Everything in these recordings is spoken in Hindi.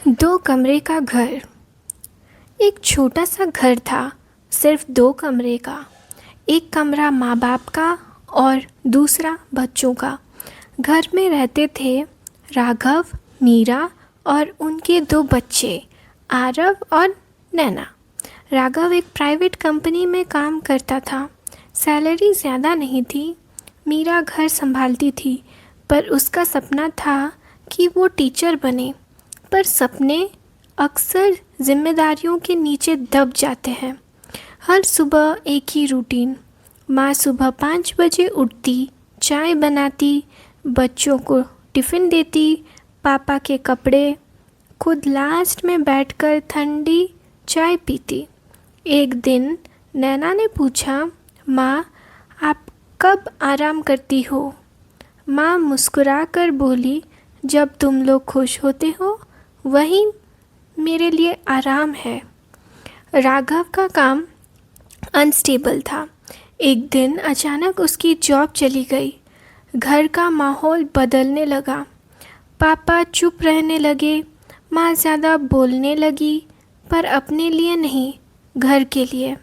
दो कमरे का घर। एक छोटा सा घर था, सिर्फ दो कमरे का। एक कमरा माँ बाप का और दूसरा बच्चों का। घर में रहते थे राघव, मीरा और उनके दो बच्चे आरव और नैना। राघव एक प्राइवेट कंपनी में काम करता था। सैलरी ज़्यादा नहीं थी। मीरा घर संभालती थी, पर उसका सपना था कि वो टीचर बने। पर सपने अक्सर जिम्मेदारियों के नीचे दब जाते हैं। हर सुबह एक ही रूटीन। माँ सुबह 5 बजे उठती, चाय बनाती, बच्चों को टिफ़िन देती, पापा के कपड़े, खुद लास्ट में बैठकर ठंडी चाय पीती। एक दिन नैना ने पूछा, माँ आप कब आराम करती हो? माँ मुस्कुराकर बोली, जब तुम लोग खुश होते हो वही मेरे लिए आराम है। राघव का काम अनस्टेबल था। एक दिन अचानक उसकी जॉब चली गई। घर का माहौल बदलने लगा। पापा चुप रहने लगे, माँ ज़्यादा बोलने लगी, पर अपने लिए नहीं, घर के लिए।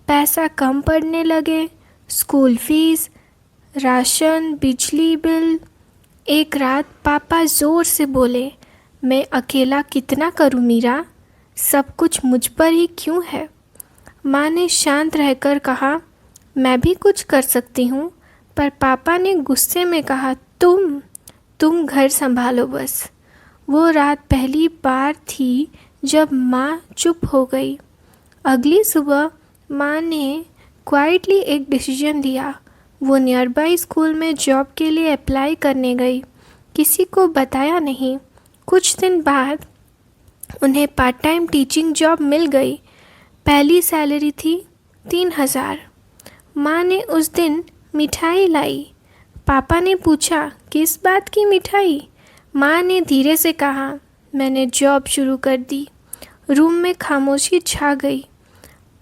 पैसा कम पड़ने लगे, स्कूल फीस, राशन, बिजली बिल। एक रात पापा ज़ोर से बोले, मैं अकेला कितना करूँ मीरा? सब कुछ मुझ पर ही क्यों है? माँ ने शांत रहकर कहा, मैं भी कुछ कर सकती हूँ। पर पापा ने गुस्से में कहा, तुम घर संभालो बस। वो रात पहली बार थी जब माँ चुप हो गई। अगली सुबह माँ ने क्वाइटली एक डिसीजन लिया। वो नियर बाई स्कूल में जॉब के लिए अप्लाई करने गई। किसी को बताया नहीं। कुछ दिन बाद उन्हें पार्ट टाइम टीचिंग जॉब मिल गई। पहली सैलरी थी 3,000। माँ ने उस दिन मिठाई लाई। पापा ने पूछा, किस बात की मिठाई? माँ ने धीरे से कहा, मैंने जॉब शुरू कर दी। रूम में खामोशी छा गई।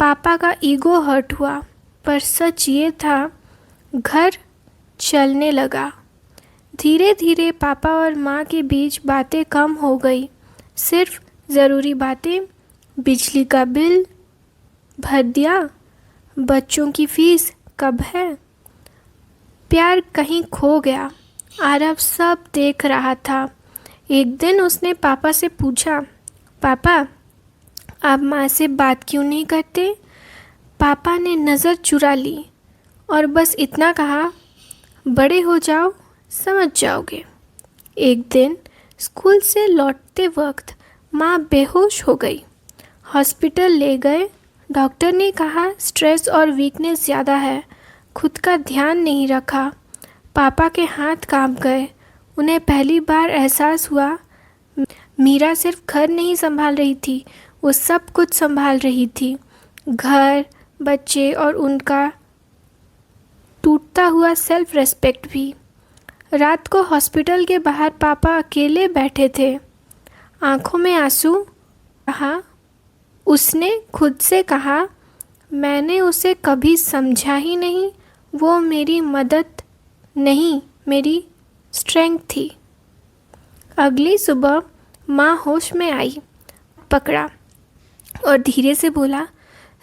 पापा का ईगो हर्ट हुआ, पर सच ये था, घर चलने लगा। धीरे धीरे पापा और माँ के बीच बातें कम हो गई। सिर्फ ज़रूरी बातें। बिजली का बिल भर दिया, बच्चों की फ़ीस कब है। प्यार कहीं खो गया। आरव सब देख रहा था। एक दिन उसने पापा से पूछा, पापा आप माँ से बात क्यों नहीं करते? पापा ने नज़र चुरा ली और बस इतना कहा, बड़े हो जाओ समझ जाओगे। एक दिन स्कूल से लौटते वक्त माँ बेहोश हो गई। हॉस्पिटल ले गए। डॉक्टर ने कहा स्ट्रेस और वीकनेस ज़्यादा है। खुद का ध्यान नहीं रखा। पापा के हाथ कांप गए। उन्हें पहली बार एहसास हुआ, मीरा सिर्फ घर नहीं संभाल रही थी, वो सब कुछ संभाल रही थी। घर, बच्चे और उनका टूटता हुआ सेल्फ रेस्पेक्ट भी। रात को हॉस्पिटल के बाहर पापा अकेले बैठे थे, आंखों में आंसू। कहा, उसने खुद से कहा, मैंने उसे कभी समझा ही नहीं। वो मेरी मदद नहीं, मेरी स्ट्रेंथ थी। अगली सुबह माँ होश में आई, पकड़ा और धीरे से बोला,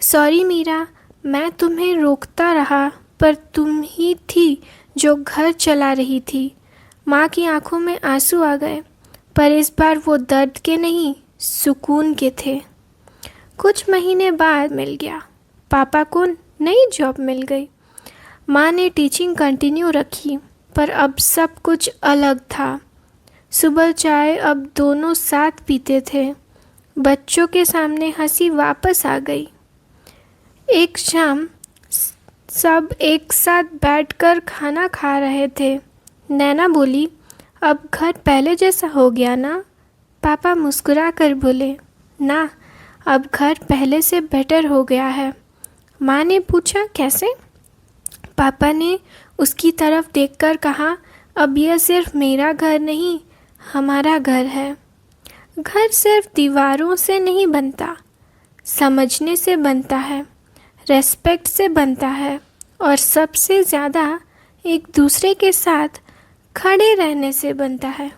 सॉरी मीरा, मैं तुम्हें रोकता रहा, पर तुम ही थी जो घर चला रही थी। माँ की आंखों में आंसू आ गए, पर इस बार वो दर्द के नहीं, सुकून के थे। कुछ महीने बाद मिल गया। पापा को नई जॉब मिल गई। माँ ने टीचिंग कंटिन्यू रखी, पर अब सब कुछ अलग था। सुबह चाय अब दोनों साथ पीते थे। बच्चों के सामने हंसी वापस आ गई। एक शाम सब एक साथ बैठकर खाना खा रहे थे। नैना बोली, अब घर पहले जैसा हो गया ना? पापा मुस्कुरा कर बोले, ना, अब घर पहले से बेटर हो गया है। माँ ने पूछा, कैसे? पापा ने उसकी तरफ देखकर कहा, अब यह सिर्फ मेरा घर नहीं, हमारा घर है। घर सिर्फ दीवारों से नहीं बनता, समझने से बनता है, रेस्पेक्ट से बनता है, और सबसे ज़्यादा एक दूसरे के साथ खड़े रहने से बनता है।